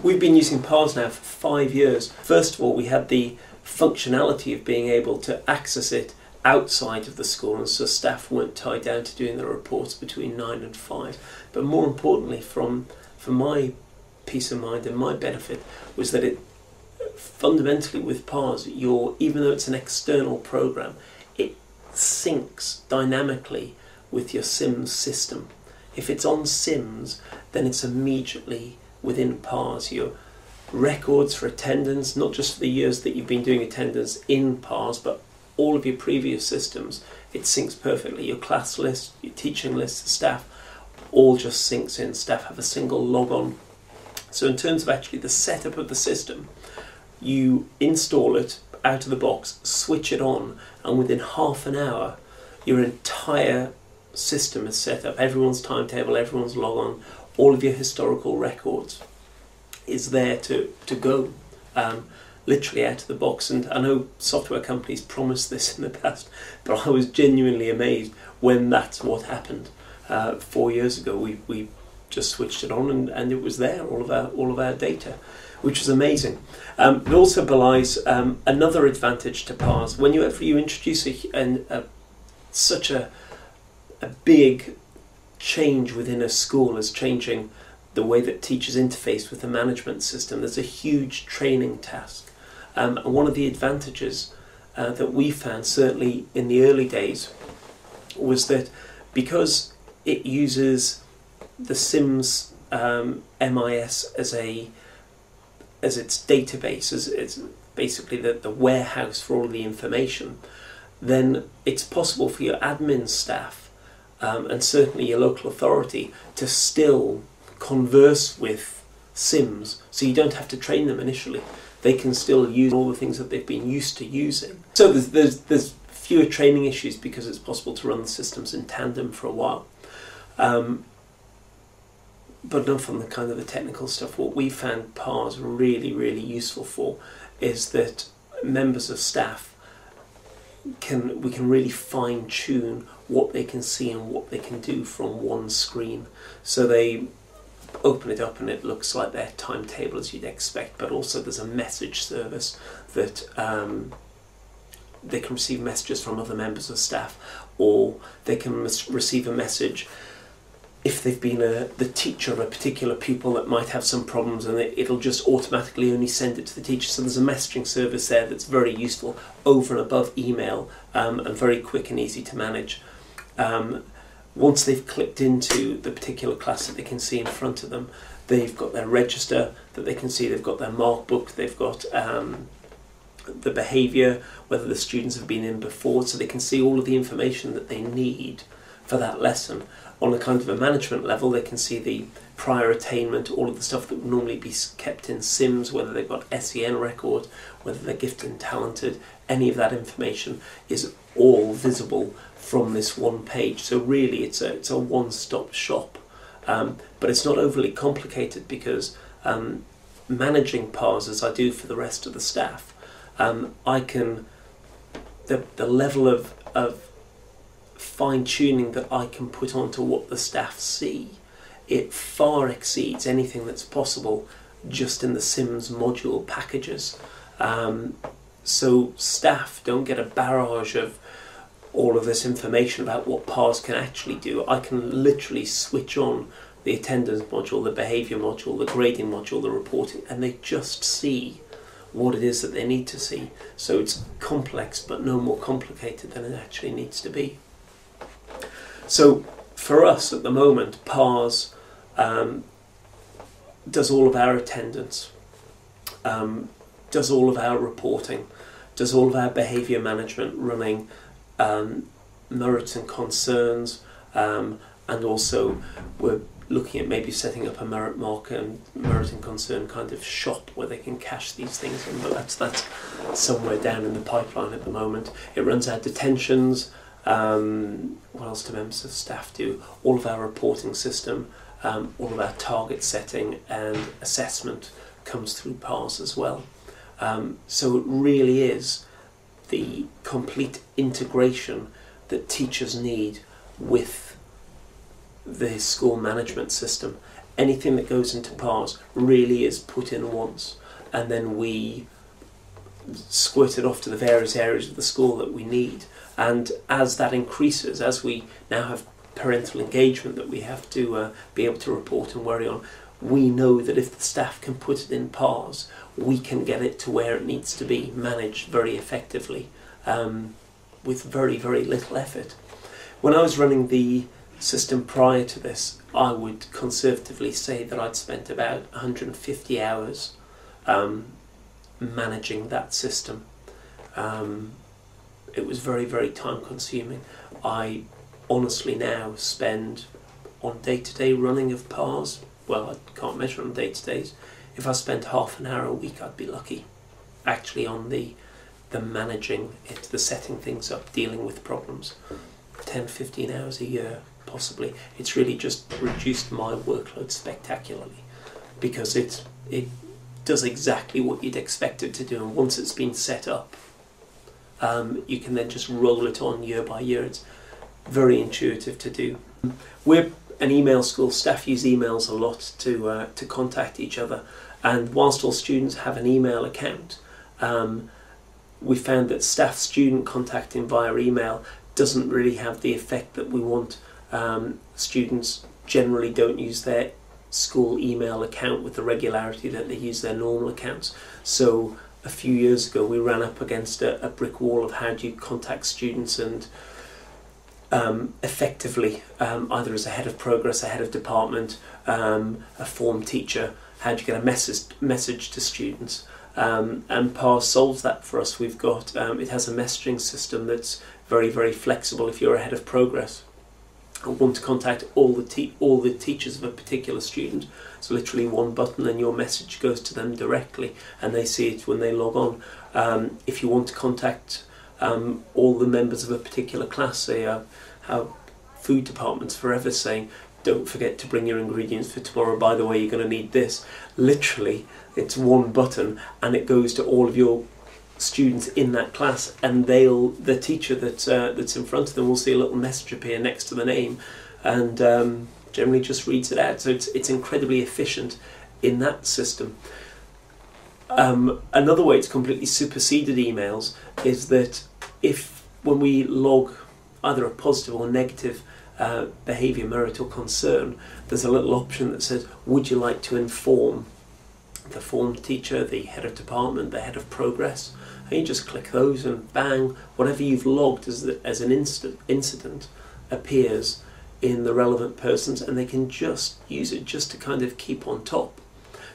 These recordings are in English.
We've been using PARS now for 5 years. First of all, we had the functionality of being able to access it outside of the school, and so staff weren't tied down to doing their reports between 9 and 5. But more importantly, for my peace of mind and my benefit, was that it fundamentally with PARS, even though it's an external program, it syncs dynamically with your SIMS system. If it's on SIMS, then it's immediately within PARS. Your records for attendance, not just for the years that you've been doing attendance in PARS, but all of your previous systems, it syncs perfectly. Your class list, your teaching list, the staff, all just syncs in. Staff have a single log-on. So in terms of actually the setup of the system, you install it out of the box, switch it on, and within half an hour, your entire system is set up. Everyone's timetable, everyone's log-on, all of your historical records is there to go, literally out of the box. And I know software companies promised this in the past, but I was genuinely amazed when that's what happened. 4 years ago, we just switched it on and it was there, all of our data, which was amazing. It also belies another advantage to PARS. When you introduce such a big change within a school as changing the way that teachers interface with the management system, there's a huge training task. And one of the advantages that we found, certainly in the early days, was that because it uses the SIMS MIS as its database, as it's basically the warehouse for all of the information, then it's possible for your admin staff and certainly your local authority to still converse with SIMS, so you don't have to train them initially. They can still use all the things that they've been used to using. So there's fewer training issues because it's possible to run the systems in tandem for a while. But enough on the kind of the technical stuff. What we found PARS really, really useful for is that members of staff we can really fine-tune what they can see and what they can do from one screen. So they open it up and it looks like their timetable as you'd expect, but also there's a message service that they can receive messages from other members of staff, or they can receive a message if they've been the teacher of a particular pupil that might have some problems, and it'll just automatically only send it to the teacher. So there's a messaging service there that's very useful over and above email, and very quick and easy to manage. Once they've clicked into the particular class that they can see in front of them, they've got their register that they can see, they've got their mark book, they've got the behaviour, whether the students have been in before, so they can see all of the information that they need for that lesson. On a kind of a management level, they can see the prior attainment, all of the stuff that would normally be kept in SIMS, whether they've got SEN record, whether they're gifted and talented, any of that information is all visible from this one page. So really it's a one-stop shop, but it's not overly complicated because managing PARS as I do for the rest of the staff, I can, the level of fine-tuning that I can put onto what the staff see, it far exceeds anything that's possible just in the SIMS module packages. So staff don't get a barrage of all of this information about what PARS can actually do. I can literally switch on the attendance module, the behaviour module, the grading module, the reporting, and they just see what it is that they need to see. So it's complex, but no more complicated than it actually needs to be. So for us at the moment, PARS does all of our attendance, does all of our reporting, does all of our behaviour management, running merits and concerns, and also we're looking at maybe setting up a merit marker and merit and concern kind of shop where they can cache these things in, but that's somewhere down in the pipeline at the moment. It runs our detentions. What else do members of staff do? All of our reporting system, all of our target setting and assessment comes through PARS as well. So it really is the complete integration that teachers need with the school management system. anything that goes into PARS really is put in once, and then we squirt it off to the various areas of the school that we need. And as that increases, as we now have parental engagement that we have to be able to report and worry on, we know that if the staff can put it in PARS, we can get it to where it needs to be managed very effectively, with very, very little effort. When I was running the system prior to this, I would conservatively say that I'd spent about 150 hours managing that system. It was very, very time consuming. I honestly now spend, on day-to-day running of PARS, well, I can't measure on day-to-days, if I spent half an hour a week I'd be lucky, actually, on the managing it, the setting things up, dealing with problems. 10-15 hours a year possibly. It's really just reduced my workload spectacularly, because it does exactly what you'd expect it to do, and once it's been set up, you can then just roll it on year by year. It's very intuitive to do. We're an email school. Staff use emails a lot to contact each other, and whilst all students have an email account, we found that staff-student contacting via email doesn't really have the effect that we want. Students generally don't use their school email account with the regularity that they use their normal accounts. So a few years ago we ran up against a brick wall of how do you contact students and effectively, either as a head of progress, a head of department, a form teacher, how do you get a message to students. And PARS solves that for us. We've got, it has a messaging system that's very, very flexible. If you're a head of progress and want to contact all the teachers of a particular student, it's literally one button and your message goes to them directly and they see it when they log on. If you want to contact all the members of a particular class, say how food department's forever saying, don't forget to bring your ingredients for tomorrow, by the way you're going to need this. Literally it's one button and it goes to all of your students in that class, and the teacher that's in front of them will see a little message appear next to the name, and generally just reads it out. So it's incredibly efficient in that system. Another way it's completely superseded emails is that when we log either a positive or negative behaviour, merit or concern, there's a little option that says, would you like to inform the form teacher, the head of department, the head of progress? And you just click those and bang, whatever you've logged as an incident appears in the relevant persons, and they can just use it just to kind of keep on top.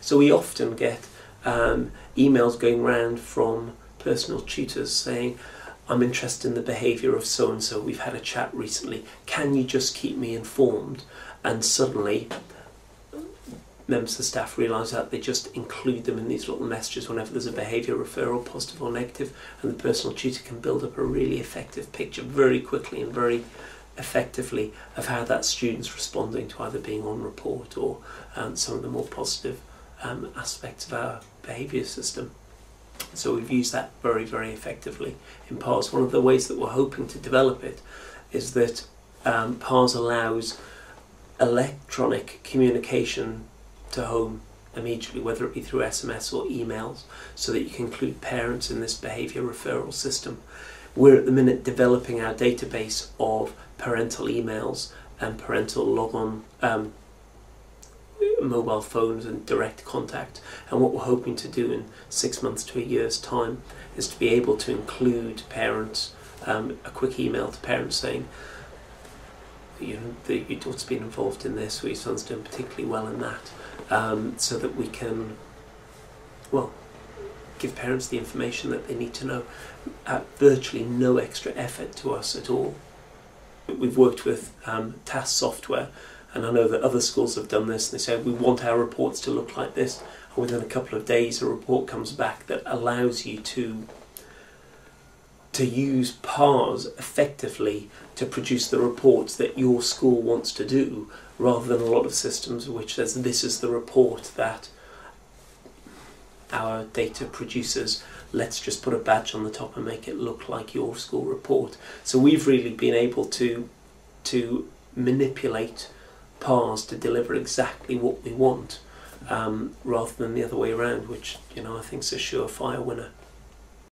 So we often get emails going around from personal tutors saying, I'm interested in the behaviour of so-and-so, we've had a chat recently, can you just keep me informed? And suddenly members of the staff realise that, they just include them in these little messages whenever there's a behaviour referral, positive or negative, and the personal tutor can build up a really effective picture very quickly and very effectively of how that student's responding to either being on report or some of the more positive aspects of our behaviour system. So we've used that very, very effectively in PARS. One of the ways that we're hoping to develop it is that PARS allows electronic communication to home immediately, whether it be through SMS or emails, so that you can include parents in this behaviour referral system. We're at the minute developing our database of parental emails and parental log-on mobile phones and direct contact, and what we're hoping to do in 6 months to a year's time is to be able to include parents, a quick email to parents saying, your daughter's been involved in this, or your son's doing particularly well in that, so that we can, well, give parents the information that they need to know at virtually no extra effort to us at all. We've worked with task software, and I know that other schools have done this. They say, we want our reports to look like this, and within a couple of days a report comes back that allows you to use PARS effectively to produce the reports that your school wants to do, rather than a lot of systems which says this is the report that our data produces, let's just put a badge on the top and make it look like your school report. So we've really been able to manipulate PARs to deliver exactly what we want, rather than the other way around, which I think is a surefire winner.